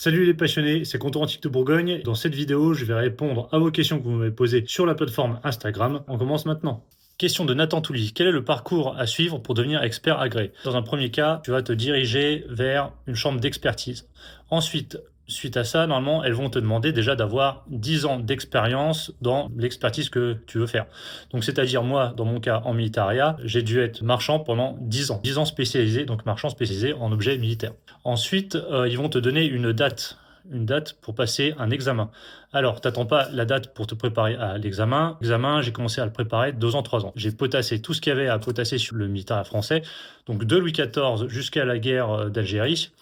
Salut les passionnés, c'est Comptoir Antique de Bourgogne. Dans cette vidéo, je vais répondre à vos questions que vous m'avez posées sur la plateforme Instagram. On commence maintenant. Question de Nathan Touly. Quel est le parcours à suivre pour devenir expert agréé? Dans un premier cas, tu vas te diriger vers une chambre d'expertise. Ensuite, suite à ça, normalement, elles vont te demander déjà d'avoir 10 ans d'expérience dans l'expertise que tu veux faire. Donc, c'est-à-dire, moi, dans mon cas, en militaria, j'ai dû être marchand pendant 10 ans. 10 ans spécialisé, donc marchand spécialisé en objets militaires. Ensuite, ils vont te donner une date pour passer un examen. Alors, t'attends pas la date pour te préparer à l'examen. L'examen, j'ai commencé à le préparer 2 ans, 3 ans. J'ai potassé tout ce qu'il y avait à potasser sur le militaire français, donc de Louis XIV jusqu'à la guerre d'Algérie,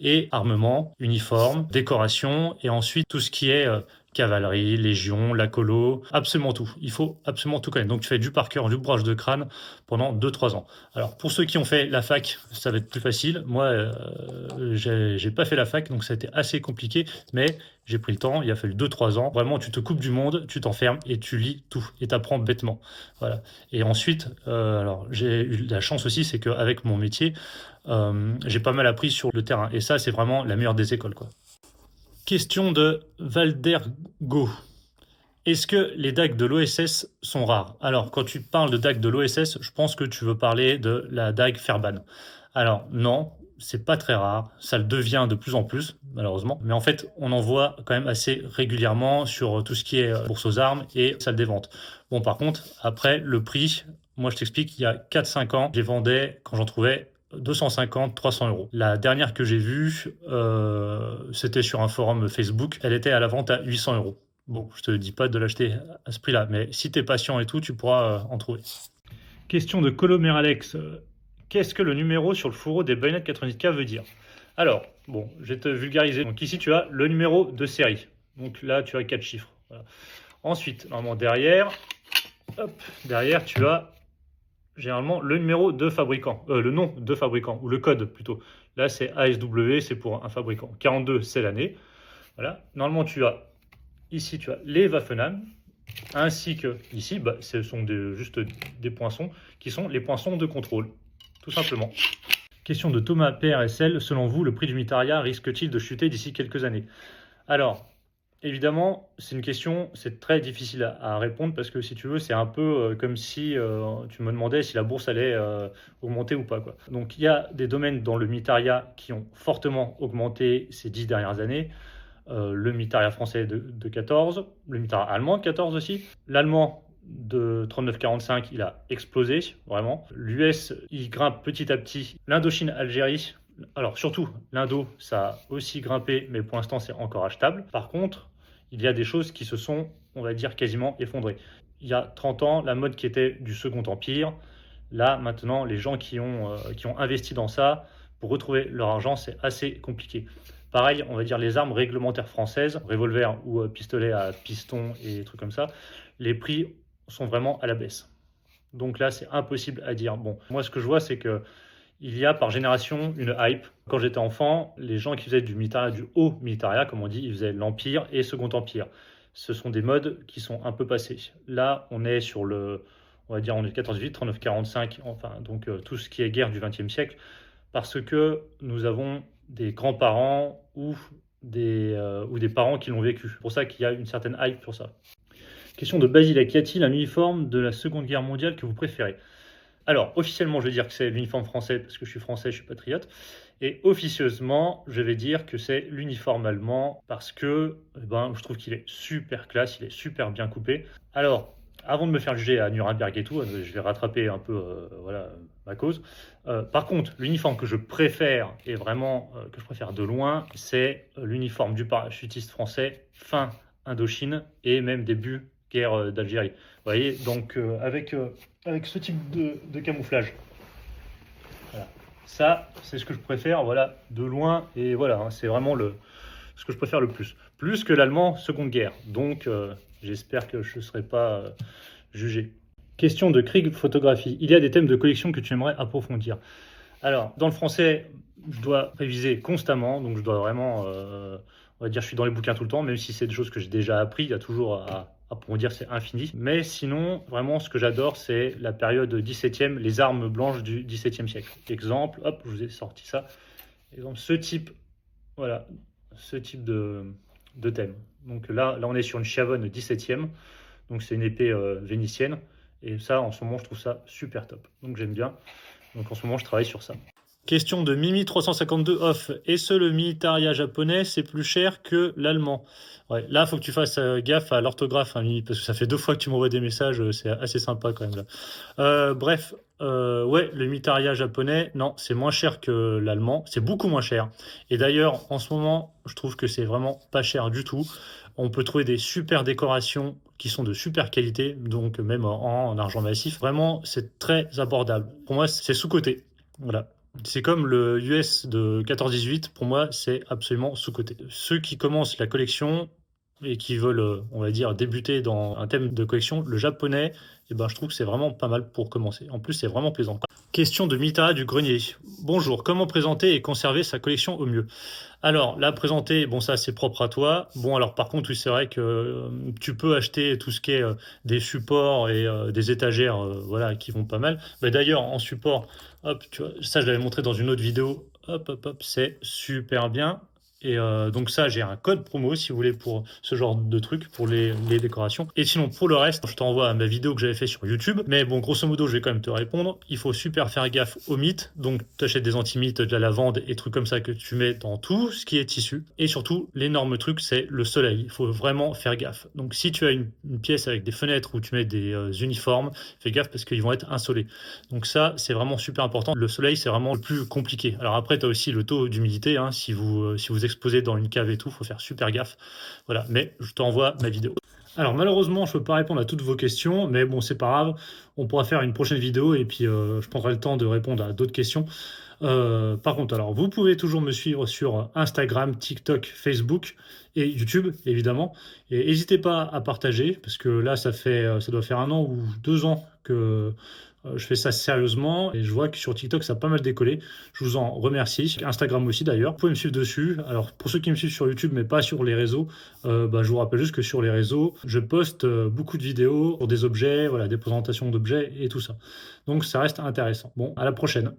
et armement, uniforme, décoration, et ensuite tout ce qui est cavalerie, légion, la colo, absolument tout. Il faut absolument tout connaître. Donc tu fais du par cœur, du bourrage de crâne pendant 2-3 ans. Alors pour ceux qui ont fait la fac, ça va être plus facile. Moi, j'ai pas fait la fac, donc ça a été assez compliqué, mais j'ai pris le temps, il a fallu 2-3 ans. Vraiment, tu te coupes du monde, tu t'enfermes et tu lis tout et t'apprends bêtement. Voilà. Et ensuite, alors j'ai eu la chance aussi, c'est qu'avec mon métier, j'ai pas mal appris sur le terrain. Et ça, c'est vraiment la meilleure des écoles, quoi. Question de Valdergo. Est-ce que les DAG de l'OSS sont rares? Alors, quand tu parles de DAG de l'OSS, je pense que tu veux parler de la DAG Fairbairn. Alors, non, c'est pas très rare. Ça le devient de plus en plus, malheureusement. Mais en fait, on en voit quand même assez régulièrement sur tout ce qui est bourse aux armes et salle des ventes. Bon, par contre, après, le prix, moi je t'explique, il y a 4-5 ans, je les vendais quand j'en trouvais 250, 300 euros. La dernière que j'ai vue, c'était sur un forum Facebook. Elle était à la vente à 800 euros. Bon, je te dis pas de l'acheter à ce prix-là, mais si tu es patient et tout, tu pourras en trouver. Question de Colomeralex. Qu'est-ce que le numéro sur le fourreau des baïonnettes 90K veut dire? Alors, bon, je vais te vulgariser. Donc ici, tu as le numéro de série. Donc là, tu as 4 chiffres. Voilà. Ensuite, normalement, derrière, tu as généralement le numéro de fabricant, le nom de fabricant, ou le code plutôt. Là, c'est ASW, c'est pour un fabricant. 42, c'est l'année. Voilà. Normalement, ici, tu as les Waffenamen, ainsi que ici, ce sont juste des poinçons qui sont les poinçons de contrôle, tout simplement. Question de Thomas PRSL. Selon vous, le prix du Mitaria risque-t-il de chuter d'ici quelques années? Alors, évidemment, c'est une question, c'est très difficile à répondre parce que si tu veux, c'est un peu comme si tu me demandais si la bourse allait augmenter ou pas, quoi. Donc il y a des domaines dans le Mitaria qui ont fortement augmenté ces 10 dernières années. Le Mitaria français de 14, le Mitaria allemand de 14 aussi. L'allemand de 39-45, il a explosé, vraiment. L'US, il grimpe petit à petit. L'Indochine-Algérie, alors surtout, l'Indo, ça a aussi grimpé, mais pour l'instant, c'est encore achetable. Par contre, il y a des choses qui se sont, on va dire, quasiment effondrées. Il y a 30 ans, la mode qui était du Second Empire, là, maintenant, les gens qui ont investi dans ça, pour retrouver leur argent, c'est assez compliqué. Pareil, on va dire les armes réglementaires françaises, revolver ou pistolet à piston et des trucs comme ça, les prix sont vraiment à la baisse. Donc là, c'est impossible à dire. Bon, moi, ce que je vois, c'est que il y a par génération une hype. Quand j'étais enfant, les gens qui faisaient du militaria, du haut militaria, comme on dit, ils faisaient l'Empire et Second Empire. Ce sont des modes qui sont un peu passés. Là, on est sur on va dire, on est 14-8, 39-45, enfin, donc tout ce qui est guerre du XXe siècle, parce que nous avons des grands-parents ou des parents qui l'ont vécu. C'est pour ça qu'il y a une certaine hype sur ça. Question de Basile, y a-t-il un uniforme de la Seconde Guerre mondiale que vous préférez? Alors, officiellement, je vais dire que c'est l'uniforme français parce que je suis français, je suis patriote. Et officieusement, je vais dire que c'est l'uniforme allemand parce que je trouve qu'il est super classe, il est super bien coupé. Alors, avant de me faire juger à Nuremberg et tout, je vais rattraper un peu voilà, ma cause. Par contre, l'uniforme que je préfère, et vraiment que je préfère de loin, c'est l'uniforme du parachutiste français fin Indochine et même début guerre d'Algérie. Vous voyez, donc avec ce type de camouflage. Voilà. Ça, c'est ce que je préfère, voilà, de loin, et voilà, hein, c'est vraiment ce que je préfère le plus. Plus que l'allemand Seconde Guerre. Donc, j'espère que je ne serai pas jugé. Question de Krieg Photographie. Il y a des thèmes de collection que tu aimerais approfondir? Alors, dans le français, je dois réviser constamment, donc je dois vraiment, on va dire, je suis dans les bouquins tout le temps, même si c'est des choses que j'ai déjà appris, il y a toujours à approfondir, c'est infini. Mais sinon, vraiment, ce que j'adore, c'est la période 17e, les armes blanches du 17e siècle. Exemple, hop, je vous ai sorti ça. Exemple, ce type, voilà, ce type de thème. Donc là, on est sur une Chiavone 17e, donc c'est une épée vénitienne, et ça, en ce moment, je trouve ça super top. Donc j'aime bien. Donc en ce moment, je travaille sur ça. Question de Mimi352 off. Est-ce le militaria japonais, c'est plus cher que l'allemand? Ouais, là, il faut que tu fasses gaffe à l'orthographe, hein, Mimi, parce que ça fait 2 fois que tu m'envoies des messages, c'est assez sympa quand même là. Bref, ouais, le militaria japonais, non, c'est moins cher que l'allemand, c'est beaucoup moins cher. Et d'ailleurs, en ce moment, je trouve que c'est vraiment pas cher du tout. On peut trouver des super décorations qui sont de super qualité, donc même en argent massif. Vraiment, c'est très abordable. Pour moi, c'est sous-coté. Voilà. C'est comme le US de 14-18, pour moi, c'est absolument sous-coté. Ceux qui commencent la collection et qui veulent, on va dire, débuter dans un thème de collection, le japonais, eh ben, je trouve que c'est vraiment pas mal pour commencer. En plus, c'est vraiment plaisant. Question de Mita du Grenier. Bonjour, comment présenter et conserver sa collection au mieux? Alors, la présenter, bon, ça, c'est propre à toi. Bon, alors, par contre, oui, c'est vrai que tu peux acheter tout ce qui est des supports et des étagères, voilà, qui vont pas mal. Mais d'ailleurs, en support, hop, tu vois, ça, je l'avais montré dans une autre vidéo. Hop, hop, hop, c'est super bien. Et donc ça, j'ai un code promo si vous voulez pour ce genre de truc, pour les décorations. Et sinon, pour le reste, je t'envoie à ma vidéo que j'avais fait sur YouTube. Mais bon, grosso modo, je vais quand même te répondre. Il faut super faire gaffe aux mythes. Donc, tu achètes des anti-mythes, de la lavande et trucs comme ça que tu mets dans tout ce qui est tissu. Et surtout, l'énorme truc, c'est le soleil. Il faut vraiment faire gaffe. Donc, si tu as une pièce avec des fenêtres où tu mets des uniformes, fais gaffe parce qu'ils vont être insolés. Donc ça, c'est vraiment super important. Le soleil, c'est vraiment le plus compliqué. Alors après, tu as aussi le taux d'humidité. Hein, si vous exposez dans une cave et tout, faut faire super gaffe. Voilà, mais je t'envoie ma vidéo. Alors malheureusement, je peux pas répondre à toutes vos questions, mais bon, c'est pas grave. On pourra faire une prochaine vidéo et puis je prendrai le temps de répondre à d'autres questions. Par contre, alors vous pouvez toujours me suivre sur Instagram, TikTok, Facebook et YouTube, évidemment. Et n'hésitez pas à partager, parce que là, ça doit faire 1 an ou 2 ans que je fais ça sérieusement et je vois que sur TikTok, ça a pas mal décollé. Je vous en remercie. Instagram aussi d'ailleurs. Vous pouvez me suivre dessus. Alors pour ceux qui me suivent sur YouTube mais pas sur les réseaux, je vous rappelle juste que sur les réseaux, je poste beaucoup de vidéos sur des objets, voilà, des présentations d'objets et tout ça. Donc ça reste intéressant. Bon, à la prochaine.